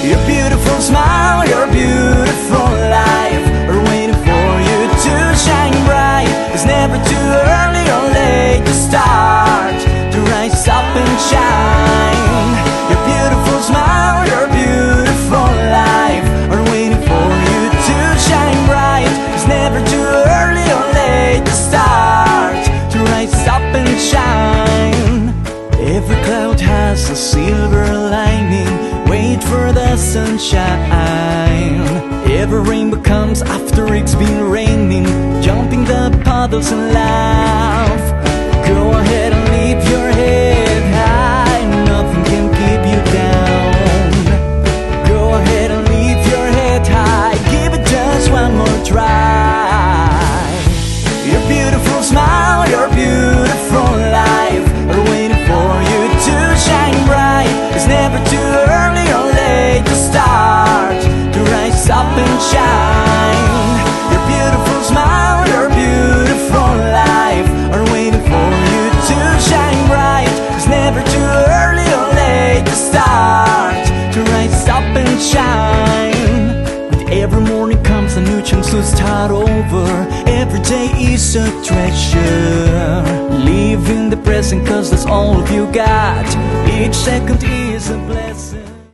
Your beautiful smile, your beautiful life are waiting for you to shine bright. It's never too early or late to start, to rise up and shine. Your beautiful smile, your beautiful life are waiting for you to shine bright. It's never too early or late to start, to rise up and shine. Every cloud has a silver lining, wait for the sunshine. Every rainbow comes after it's been raining, jumping the puddles and laugh. Go ahead and lift your head high, nothing can keep you down. Go ahead and lift your head high, give it just one more try. Your beautiful smile, your beautiful life are waiting for you to shine bright. It's never too early or late to start, to rise up and shine. Your beautiful smile, your beautiful life are waiting for you to shine bright. It's never too early or late to start, to rise up and shine. With every morning comes a new chance to start over. Every day is a treasure. Live in the present, cause that's all you got. Each second is a blessing.